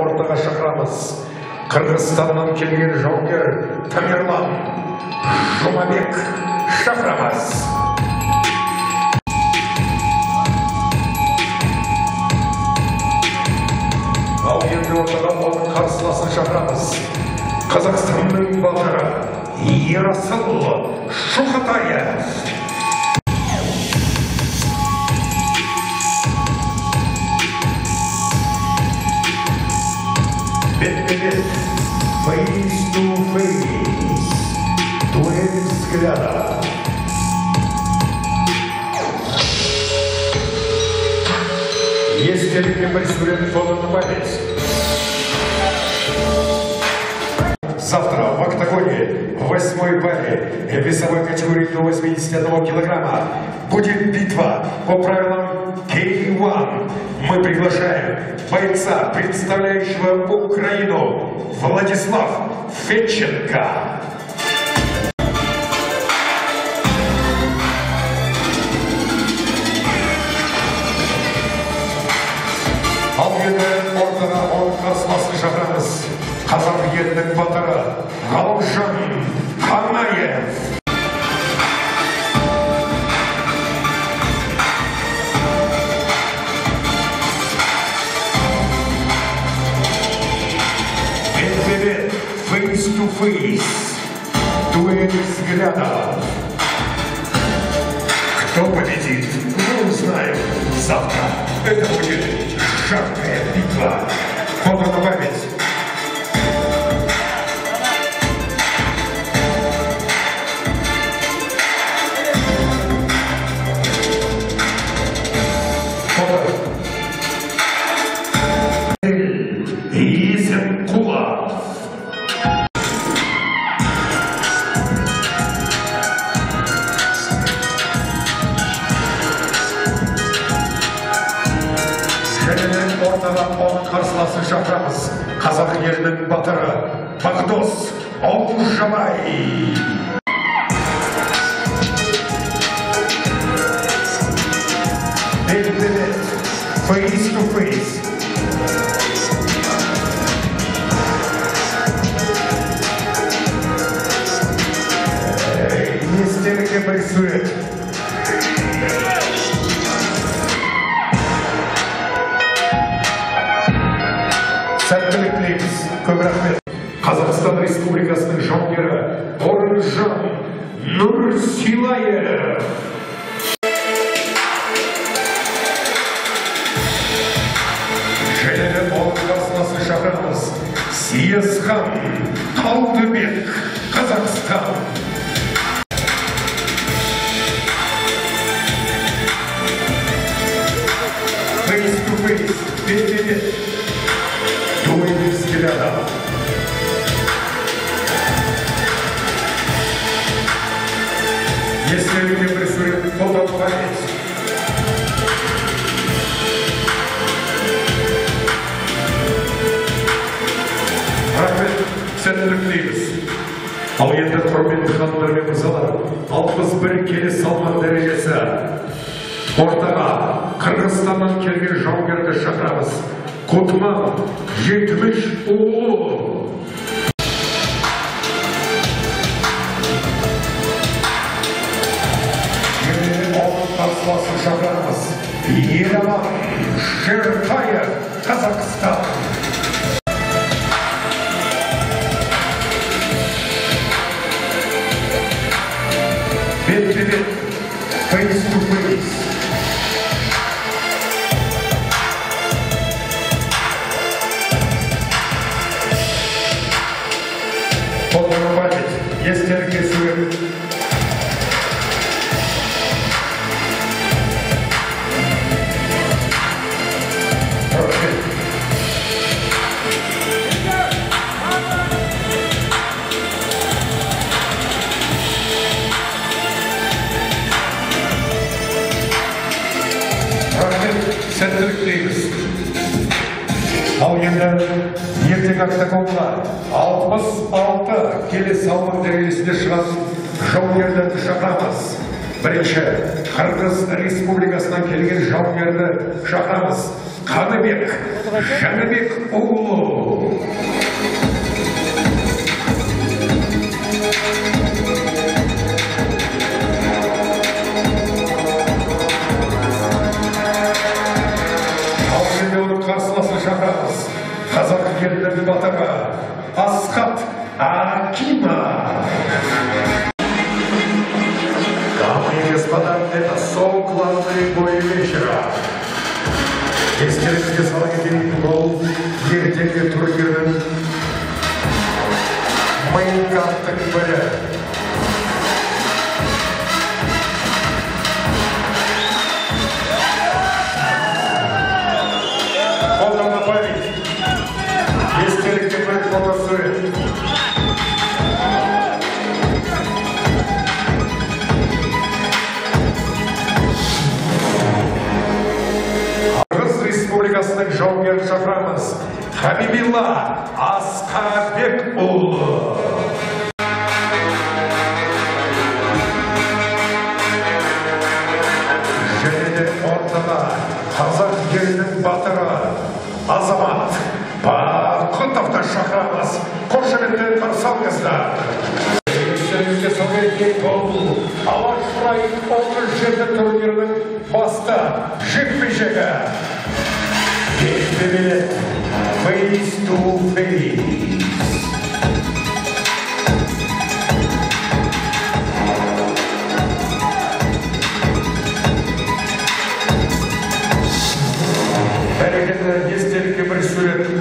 ортаға шақырамыз. Қырғызстаннан келген жауынгер Тамерлан Жұмабек шақырамыз. Ал енді ортаға оның қарсыласын шақырамыз. Қазақстанның батыры Ерасыл Шухатаев. Бет-бет, face to face, дуэль взгляда. Естеликке присвоен фото на память. Завтра в октагоне в 8-й паре весовой категории до 81 килограмма будет битва по правилам K1. Мы приглашаем бойца, представляющего Украину, Владислав Федченко. Ал енді ортаға оның қарсыласын шақырамыз. Қазақ елінің батыры Ғалымжан Қанаев. Бет-бет, face to face, дуэль взглядов. Кто победит, мы узнаем завтра. Это будет жаркая битва. Фото на память. Изенкулов. Және ортаға оның қарсыласын шақырамыз. Қазақ елінің батыры Бақдос Олжабай. Бет-бет, face to face. Естелікке присвоен. Сәттілік тілейміз. Көп рахмет. Қазақстан Республикасының жауынгері Орынжан Нұрсилаев. Және оның қарсыласын шақырамыз. Сиясхан Қалдыбек, Қазақстан. Face to face, бет-бет, дуэль взгляда. Если люди присвоят фото в память. Рахмет, сәттілік тілейміз. Ал енді құрметті ханымдар мен мырзалар, 61 келі салмақ дәрежесі. Ортаға Қырғызстаннан келген жауынгерді шақырамыз. Кутман 70 ұлы. Және оның қарсыласын шақырамыз. Еламан Шертаев, Қазақстан. Бет-бет, face to face. Фото на память. Естелікке присвоен. Сәттілік тілейміз. Ал енді ертең октагонға 66 келі салмақ дәрежесінде шығатын жауынгерлерді шақырамыз. Бірінші Қырғыз Республикасынан келген жауынгерді шақырамыз. Kanıbek, Janibek oğlu. Karşılasın şahıs, Kazak yerinin batıra, Askat Акима. Дамы и господа, это главный бой вечера. Естеріңізге сала кетейін, бұл ертеңгі турнирдің мейн-карттың бірі. Қолдана память. Естелікке бір фотосурет. Қырғыз Республикасының жауынгер шақырамыз Хабибилла Асқарбекұлы. Және де ортада қазақ елінің батыры Азамат Бақытовты шақырамыз. Қошеметпен қарсы алыңыздар. Естеріңізге сала кетейін, бұл Алаш Райым 37 турнирінің басты жекпе-жегі. Бетпе-бет, face to face. Әрекеті естелікке бір сурет.